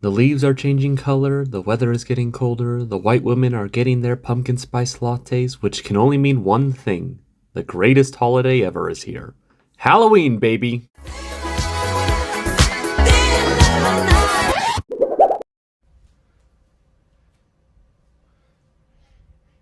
The leaves are changing color, the weather is getting colder, the white women are getting their pumpkin spice lattes, which can only mean one thing. The greatest holiday ever is here. Halloween, baby!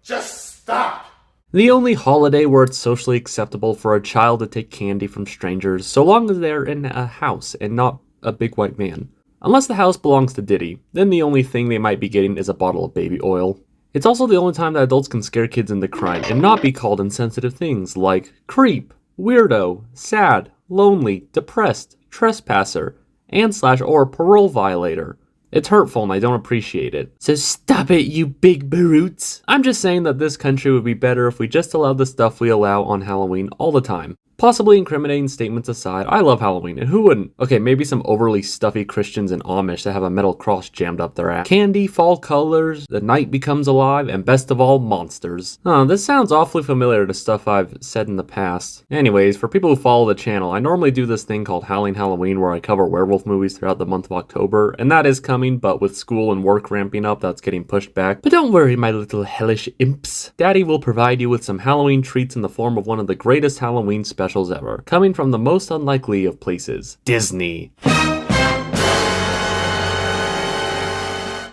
Just stop! The only holiday where it's socially acceptable for a child to take candy from strangers, so long as they're in a house and not a big white man. Unless the house belongs to Diddy, then the only thing they might be getting is a bottle of baby oil. It's also the only time that adults can scare kids into crying and not be called insensitive things like creep, weirdo, sad, lonely, depressed, trespasser, and/or parole violator. It's hurtful and I don't appreciate it. So stop it, you big brutes. I'm just saying that this country would be better if we just allowed the stuff we allow on Halloween all the time. Possibly incriminating statements aside, I love Halloween, and who wouldn't? Okay, maybe some overly stuffy Christians and Amish that have a metal cross jammed up their ass. Candy, fall colors, the night becomes alive, and best of all, monsters. This sounds awfully familiar to stuff I've said in the past. Anyways, for people who follow the channel, I normally do this thing called Howling Halloween where I cover werewolf movies throughout the month of October, and that is coming, but with school and work ramping up, that's getting pushed back. But don't worry, my little hellish imps. Daddy will provide you with some Halloween treats in the form of one of the greatest Halloween specials ever, coming from the most unlikely of places, Disney.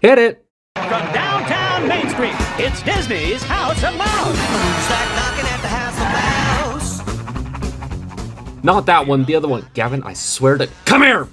Hit it! From downtown Main Street, it's Disney's House of Mouse. Who's that knocking at the House of Mouse? Not that one, the other one. Gavin, I swear to... Come here!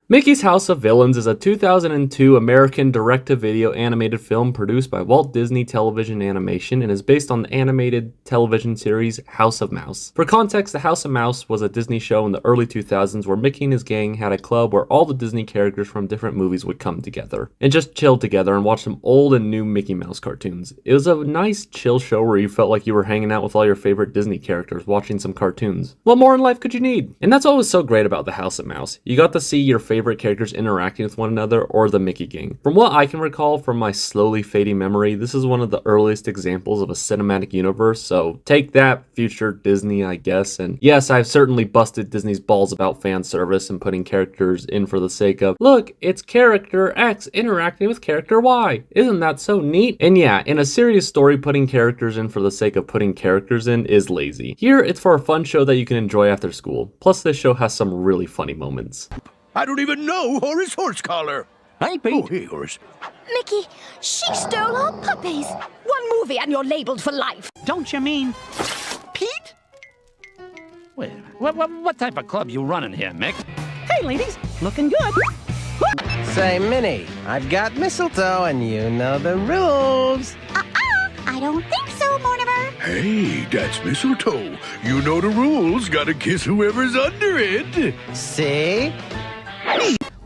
Mickey's House of Villains is a 2002 American direct-to-video animated film produced by Walt Disney Television Animation and is based on the animated television series House of Mouse. For context, the House of Mouse was a Disney show in the early 2000s where Mickey and his gang had a club where all the Disney characters from different movies would come together and just chill together and watch some old and new Mickey Mouse cartoons. It was a nice, chill show where you felt like you were hanging out with all your favorite Disney characters watching some cartoons. What more in life could you need? And that's what was so great about the House of Mouse. You got to see your favorite characters interacting with one another or the Mickey gang. From what I can recall from my slowly fading memory, this is one of the earliest examples of a cinematic universe, so take that, future Disney, I guess. And yes, I've certainly busted Disney's balls about fan service and putting characters in for the sake of, look, it's character X interacting with character Y. Isn't that so neat? And yeah, in a serious story, putting characters in for the sake of putting characters in is lazy. Here, it's for a fun show that you can enjoy after school. Plus, this show has some really funny moments. I don't even know Horace Horsecollar. Hey, Pete. Oh, hey, Horace. Mickey, she stole our puppies. One movie and you're labeled for life. Don't you mean Pete? Wait, what type of club you running here, Mick? Hey, ladies, looking good. Say, Minnie, I've got mistletoe and you know the rules. I don't think so, Mortimer. Hey, that's mistletoe. You know the rules. Gotta kiss whoever's under it. See?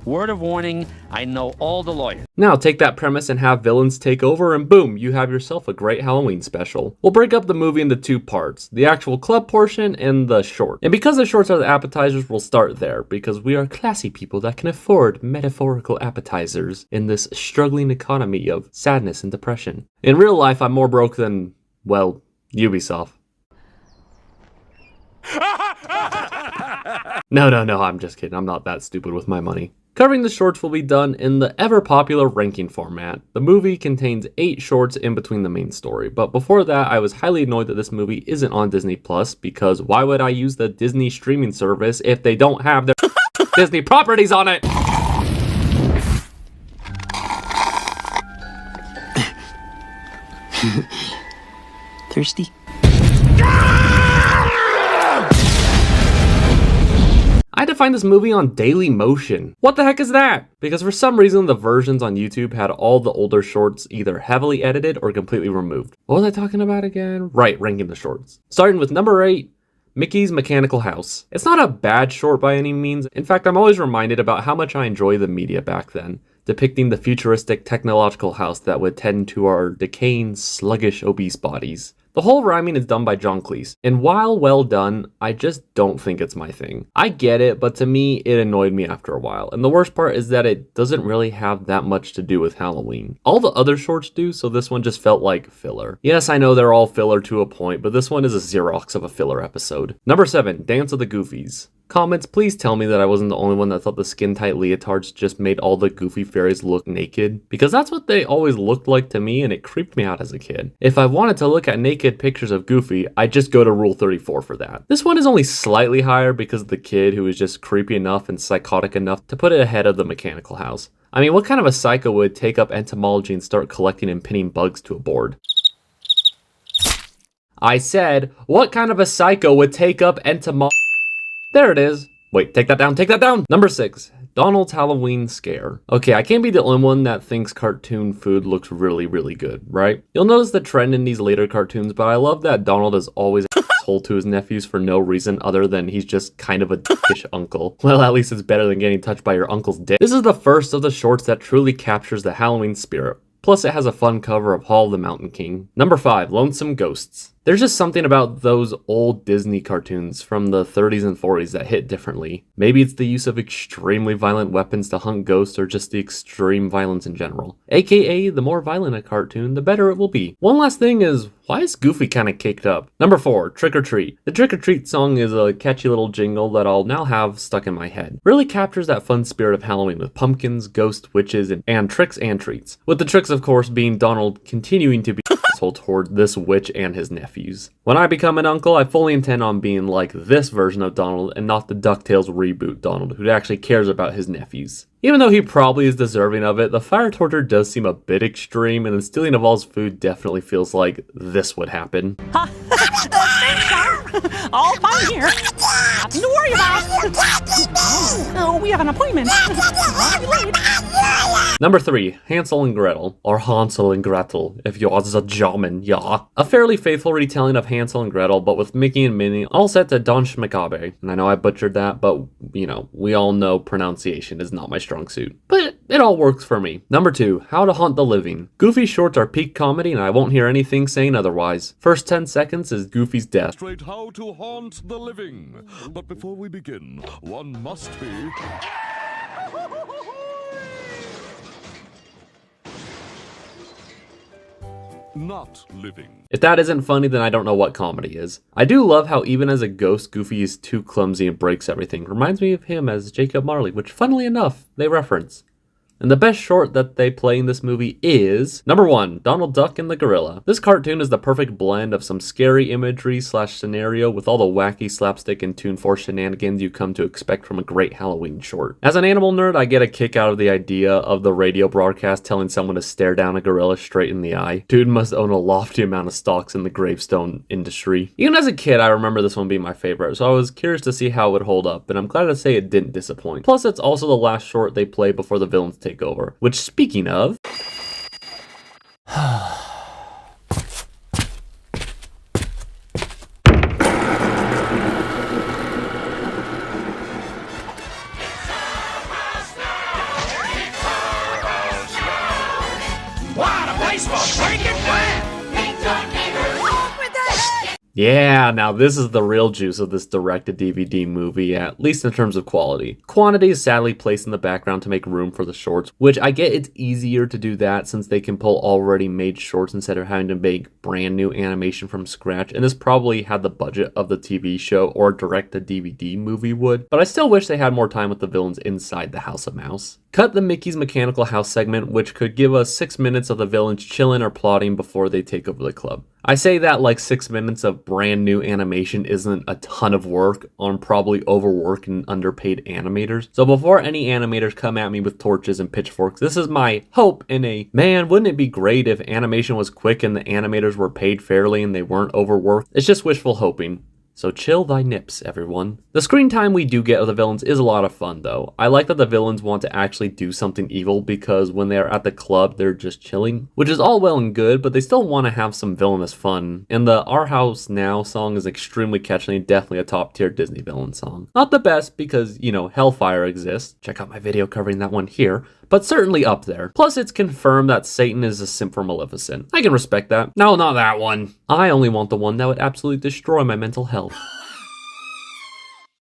Word of warning, I know all the lawyers. Now take that premise and have villains take over and boom, you have yourself a great Halloween special. We'll break up the movie into two parts, the actual club portion and the short. And because the shorts are the appetizers, we'll start there, because we are classy people that can afford metaphorical appetizers in this struggling economy of sadness and depression. In real life, I'm more broke than, well, Ubisoft. No, I'm just kidding. I'm not that stupid with my money. Covering the shorts will be done in the ever-popular ranking format. The movie contains 8 shorts in between the main story, but before that, I was highly annoyed that this movie isn't on Disney Plus, because why would I use the Disney streaming service if they don't have their Disney properties on it? Thirsty? I had to find this movie on Daily Motion. What the heck is that? Because for some reason the versions on YouTube had all the older shorts either heavily edited or completely removed. What was I talking about again? Right, ranking the shorts. Starting with number 8, Mickey's Mechanical House. It's not a bad short by any means. In fact, I'm always reminded about how much I enjoy the media back then, depicting the futuristic technological house that would tend to our decaying, sluggish, obese bodies. The The whole rhyming is done by John Cleese, and while well done, I just don't think it's my thing. I get it, but to me, it annoyed me after a while, and the worst part is that it doesn't really have that much to do with Halloween. All the other shorts do, so this one just felt like filler. Yes, I know they're all filler to a point, but this one is a Xerox of a filler episode. Number 7, Dance of the Goofies. Comments, please tell me that I wasn't the only one that thought the skin-tight leotards just made all the Goofy fairies look naked, because that's what they always looked like to me and it creeped me out as a kid. If I wanted to look at naked pictures of Goofy, I'd just go to Rule 34 for that. This one is only slightly higher because of the kid who is just creepy enough and psychotic enough to put it ahead of the mechanical house. I mean, what kind of a psycho would take up entomology and start collecting and pinning bugs to a board? I said, what kind of a psycho would take up entomology? There it is. Wait, take that down, take that down! Number 6, Donald's Halloween Scare. Okay, I can't be the only one that thinks cartoon food looks really, really good, right? You'll notice the trend in these later cartoons, but I love that Donald is always an asshole to his nephews for no reason other than he's just kind of a dickish uncle. Well, at least it's better than getting touched by your uncle's dick. This is the first of the shorts that truly captures the Halloween spirit. Plus, it has a fun cover of Hall of the Mountain King. Number 5, Lonesome Ghosts. There's just something about those old Disney cartoons from the 30s and 40s that hit differently. Maybe it's the use of extremely violent weapons to hunt ghosts or just the extreme violence in general. AKA, the more violent a cartoon, the better it will be. One last thing is, why is Goofy kinda caked up? Number 4, Trick or Treat. The Trick or Treat song is a catchy little jingle that I'll now have stuck in my head. Really captures that fun spirit of Halloween with pumpkins, ghosts, witches, and tricks and treats. With the tricks, of course, being Donald continuing to be asshole toward this witch and his nephews. When I become an uncle, I fully intend on being like this version of Donald and not the DuckTales reboot Donald, who actually cares about his nephews. Even though he probably is deserving of it, the fire torture does seem a bit extreme, and the stealing of all's food definitely feels like this would happen. All fine here. Nothing to worry about. Oh, we have an appointment. Number 3, Hansel and Gretel, or Hansel and Gretel, if you're a German, yeah. A fairly faithful retelling of Hansel and Gretel, but with Mickey and Minnie, all set to Don Schmacabe. And I know I butchered that, but, you know, we all know pronunciation is not my strong suit. But it all works for me. Number 2, How to Haunt the Living. Goofy's shorts are peak comedy, and I won't hear anything saying otherwise. First 10 seconds is Goofy's death. Straight how to haunt the living. But before we begin, one must be... not living. If that isn't funny, then I don't know what comedy is. I do love how even as a ghost, Goofy is too clumsy and breaks everything. Reminds me of him as Jacob Marley, which funnily enough, they reference. And the best short that they play in this movie is... Number 1, Donald Duck and the Gorilla. This cartoon is the perfect blend of some scary imagery / scenario with all the wacky slapstick and tune force shenanigans you come to expect from a great Halloween short. As an animal nerd, I get a kick out of the idea of the radio broadcast telling someone to stare down a gorilla straight in the eye. Dude must own a lofty amount of stocks in the gravestone industry. Even as a kid, I remember this one being my favorite, so I was curious to see how it would hold up, and I'm glad to say it didn't disappoint. Plus, it's also the last short they play before the villains take over. Which, speaking of... Yeah, now this is the real juice of this direct-to-DVD movie, at least in terms of quality. Quantity is sadly placed in the background to make room for the shorts, which I get it's easier to do that since they can pull already made shorts instead of having to make brand new animation from scratch, and this probably had the budget of the TV show or direct-to-DVD movie would, but I still wish they had more time with the villains inside the House of Mouse. Cut the Mickey's Mechanical House segment, which could give us 6 minutes of the villains chilling or plotting before they take over the club. I say that like 6 minutes of brand new animation isn't a ton of work on probably overworked and underpaid animators. So before any animators come at me with torches and pitchforks, this is my hope in a, man, wouldn't it be great if animation was quick and the animators were paid fairly and they weren't overworked? It's just wishful hoping. So chill thy nips, everyone. The screen time we do get of the villains is a lot of fun though. I like that the villains want to actually do something evil because when they're at the club, they're just chilling, which is all well and good, but they still want to have some villainous fun. And the Our House Now song is extremely catchy and definitely a top tier Disney villain song. Not the best because, you know, Hellfire exists. Check out my video covering that one here. But certainly up there. Plus, it's confirmed that Satan is a simp for Maleficent. I can respect that. No, not that one. I only want the one that would absolutely destroy my mental health.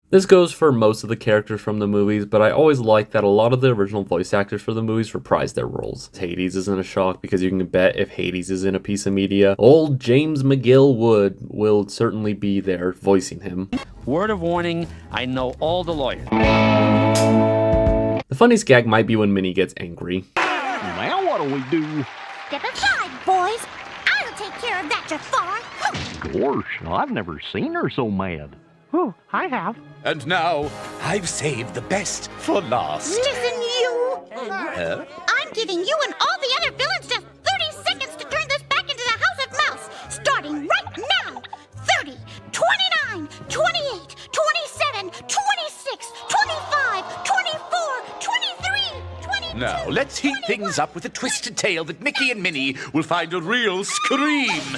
This goes for most of the characters from the movies, but I always like that a lot of the original voice actors for the movies reprise their roles. Hades isn't a shock because you can bet if Hades is in a piece of media, old James McGill Wood will certainly be there voicing him. Word of warning, I know all the lawyers. The funniest gag might be when Minnie gets angry. Now what do we do? Step aside, boys. I'll take care of that, Jafar. Gosh, I've never seen her so mad. Oh, I have. And now, I've saved the best for last. Listen, you. I'm giving you and all the other villains just 30 seconds to turn this back into the House of Mouse, starting right now. 30, 29, 28, 27, 26, 25, 24, 23, 22. Now, let's heat things up with a twisted tale that Mickey and Minnie will find a real scream.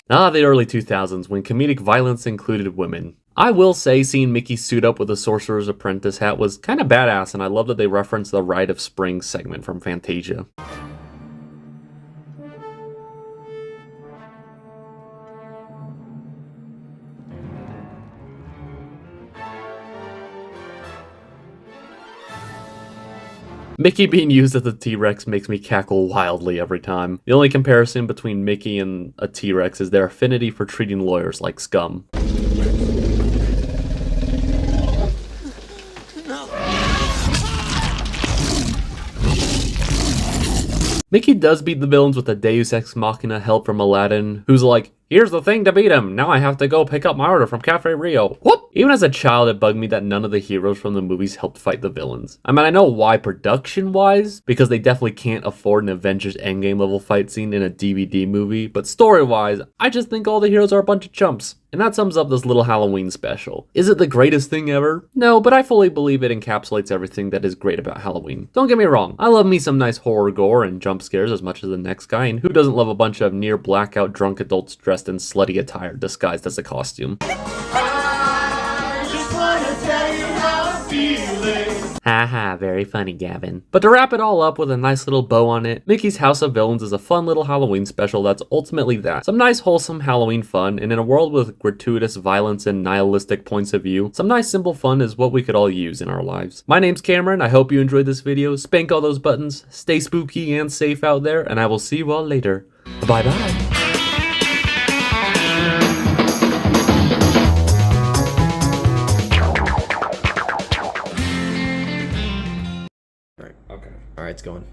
The early 2000s when comedic violence included women. I will say seeing Mickey suit up with a Sorcerer's Apprentice hat was kind of badass, and I love that they referenced the Rite of Spring segment from Fantasia. Mickey being used as a T-Rex makes me cackle wildly every time. The only comparison between Mickey and a T-Rex is their affinity for treating lawyers like scum. Mickey does beat the villains with a Deus Ex Machina help from Aladdin, who's like, here's the thing to beat him, now I have to go pick up my order from Cafe Rio. Whoop! Even as a child, it bugged me that none of the heroes from the movies helped fight the villains. I mean, I know why production-wise, because they definitely can't afford an Avengers Endgame level fight scene in a DVD movie, but story-wise, I just think all the heroes are a bunch of chumps. And that sums up this little Halloween special. Is it the greatest thing ever? No, but I fully believe it encapsulates everything that is great about Halloween. Don't get me wrong, I love me some nice horror gore and jump scares as much as the next guy, and who doesn't love a bunch of near blackout drunk adults dressed in slutty attire disguised as a costume? Haha, very funny, Gavin. But to wrap it all up with a nice little bow on it, Mickey's House of Villains is a fun little Halloween special that's ultimately that. Some nice wholesome Halloween fun, and in a world with gratuitous violence and nihilistic points of view, some nice simple fun is what we could all use in our lives. My name's Cameron, I hope you enjoyed this video, spank all those buttons, stay spooky and safe out there, and I will see you all later. Bye-bye. Alright, it's going.